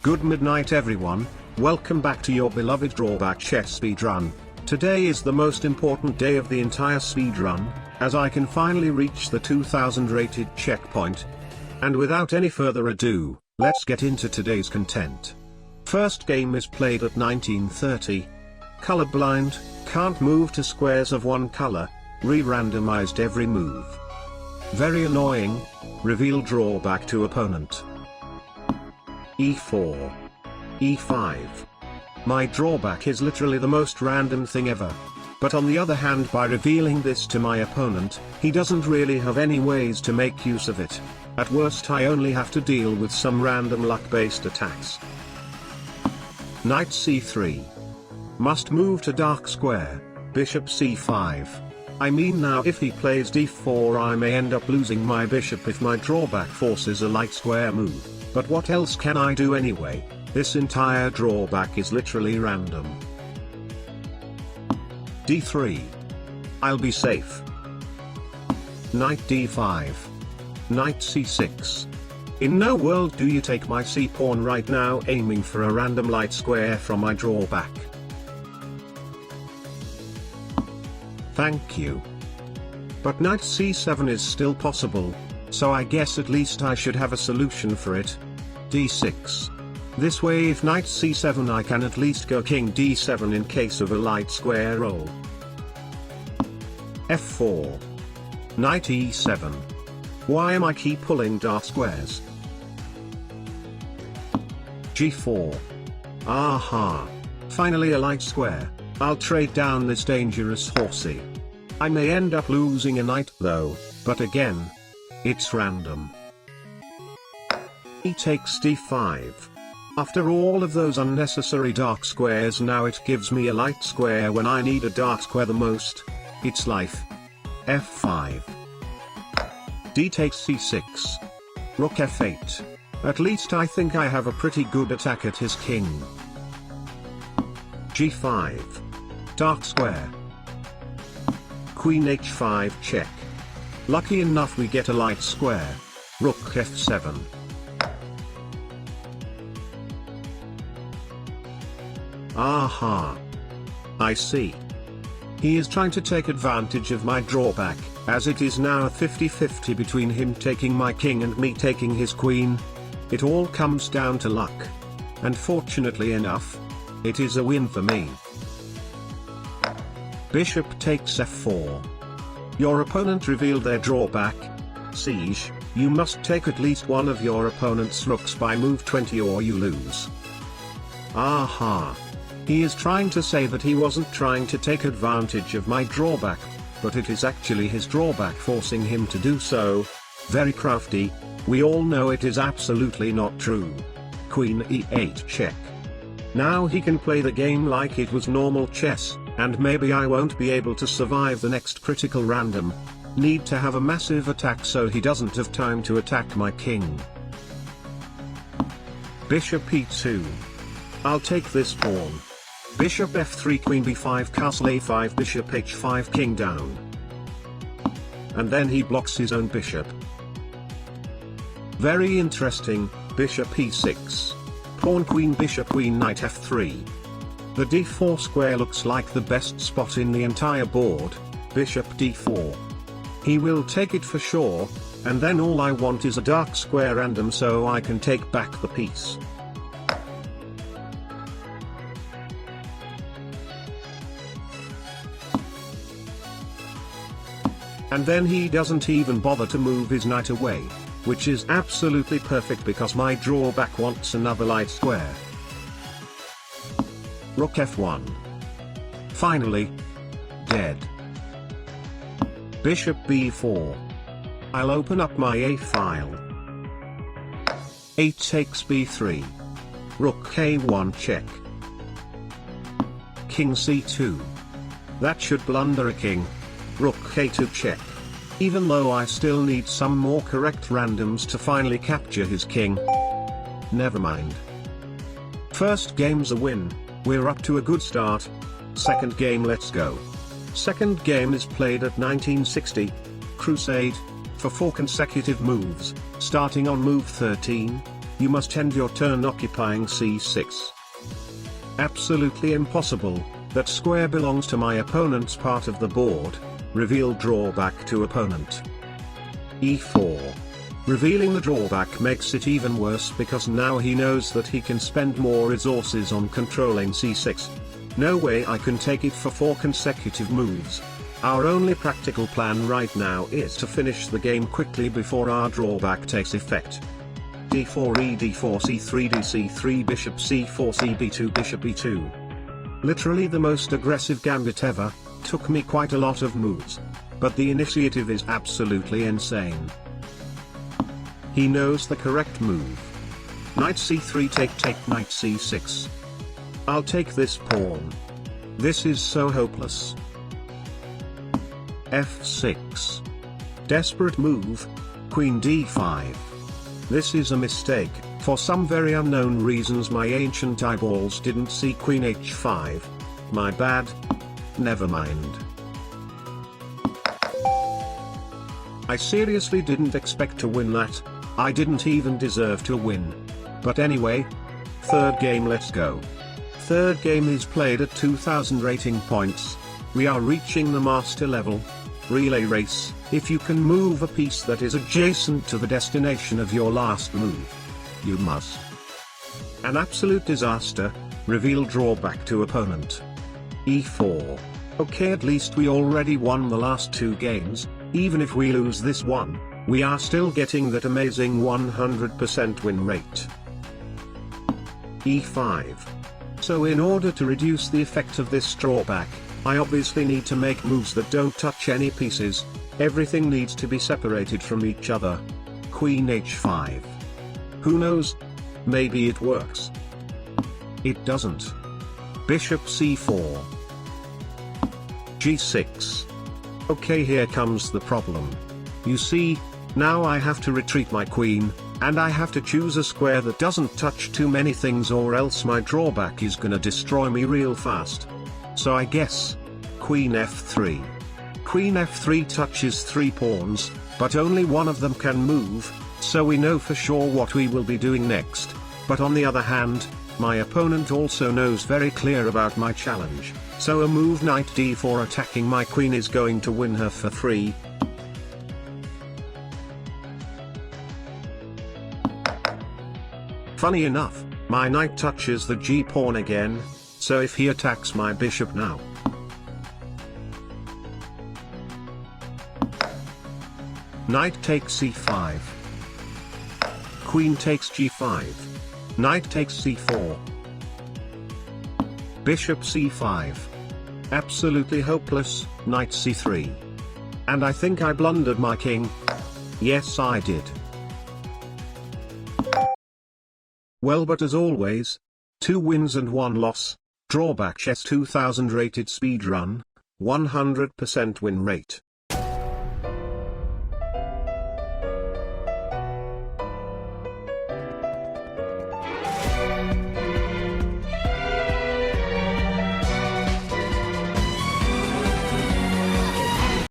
Good midnight everyone, welcome back to your beloved Drawback chess speedrun. Today is the most important day of the entire speedrun, as I can finally reach the 2000 rated checkpoint. And without any further ado, let's get into today's content. First game is played at 1930. Colorblind, can't move to squares of one color, re-randomized every move. Very annoying, reveal drawback to opponent. E4. E5. My drawback is literally the most random thing ever. But on the other hand, by revealing this to my opponent, he doesn't really have any ways to make use of it. At worst I only have to deal with some random luck-based attacks. Knight c3. Must move to dark square, bishop c5. I mean, now if he plays d4 I may end up losing my bishop if my drawback forces a light square move, but what else can I do anyway? This entire drawback is literally random. d3. I'll be safe. Knight d5. Knight c6. In no world do you take my c-pawn right now, aiming for a random light square from my drawback. Thank you. But knight c7 is still possible, so I guess at least I should have a solution for it. d6. This way if knight c7 I can at least go king d7 in case of a light square roll. f4. Knight e7. Why am I keep pulling dark squares? g4. Aha! Finally a light square. I'll trade down this dangerous horsey. I may end up losing a knight though, but again, it's random. He takes d5. After all of those unnecessary dark squares, now it gives me a light square when I need a dark square the most. It's life. f5. D takes c6. Rook f8. At least I think I have a pretty good attack at his king. g5. Dark square. Queen h5 check. Lucky enough we get a light square. Rook f7. Aha! I see. He is trying to take advantage of my drawback, as it is now a 50-50 between him taking my king and me taking his queen. It all comes down to luck. And fortunately enough, it is a win for me. Bishop takes f4. Your opponent revealed their drawback. Siege, you must take at least one of your opponent's rooks by move 20 or you lose. Aha! He is trying to say that he wasn't trying to take advantage of my drawback, but it is actually his drawback forcing him to do so. Very crafty. We all know it is absolutely not true. Queen e8 check. Now he can play the game like it was normal chess, and maybe I won't be able to survive the next critical random. Need to have a massive attack so he doesn't have time to attack my king. Bishop e2. I'll take this pawn. Bishop f3, queen b5, castle a5, bishop h5, king down. And then he blocks his own bishop. Very interesting. Bishop e6. Pawn queen bishop queen knight f3. The d4 square looks like the best spot in the entire board. Bishop d4. He will take it for sure, and then all I want is a dark square random so I can take back the piece. And then he doesn't even bother to move his knight away, which is absolutely perfect because my drawback wants another light square. Rook f1. Finally. Dead. Bishop b4. I'll open up my a file. 8 takes b3. Rook a1 check. King c2. That should blunder a king. Rook a2 check. Even though I still need some more correct randoms to finally capture his king. Never mind. First game's a win, we're up to a good start. Second game, let's go. Second game is played at 1960. Crusade, for 4 consecutive moves, starting on move 13. You must end your turn occupying c6. Absolutely impossible. That square belongs to my opponent's part of the board. Reveal drawback to opponent. e4. Revealing the drawback makes it even worse because now he knows that he can spend more resources on controlling c6. No way I can take it for 4 consecutive moves. Our only practical plan right now is to finish the game quickly before our drawback takes effect. d4 e d4 c3 d c3 bishop c4 cb2 bishop e2. Literally the most aggressive gambit ever. Took me quite a lot of moves. But the initiative is absolutely insane. He knows the correct move. Knight c3 take knight c6. I'll take this pawn. This is so hopeless. f6. Desperate move. Queen d5. This is a mistake. For some very unknown reasons my ancient eyeballs didn't see queen h5. My bad. Never mind. I seriously didn't expect to win that. I didn't even deserve to win. But anyway. Third game, let's go. Third game is played at 2000 rating points. We are reaching the master level. Relay race. If you can move a piece that is adjacent to the destination of your last move, you must. An absolute disaster. Reveal drawback to opponent. e4. Okay, at least we already won the last 2 games. Even if we lose this one, we are still getting that amazing 100% win rate. e5. So in order to reduce the effect of this drawback, I obviously need to make moves that don't touch any pieces. Everything needs to be separated from each other. Queen h5. Who knows? Maybe it works. It doesn't. Bishop c4. g6. Okay, here comes the problem. You see, now I have to retreat my queen, and I have to choose a square that doesn't touch too many things or else my drawback is gonna destroy me real fast. So I guess, queen f3. Queen f3 touches 3 pawns, but only one of them can move, so we know for sure what we will be doing next. But on the other hand, my opponent also knows very clear about my challenge, so a move knight d4 attacking my queen is going to win her for 3. Funny enough, my knight touches the g-pawn again, so if he attacks my bishop now, knight takes c5. Queen takes g5. Knight takes c4. Bishop c5. Absolutely hopeless. Knight c3. And I think I blundered my king. Yes, I did. Well, but as always, 2 wins and 1 loss. Drawback Chess 2000 rated speedrun, 100% win rate.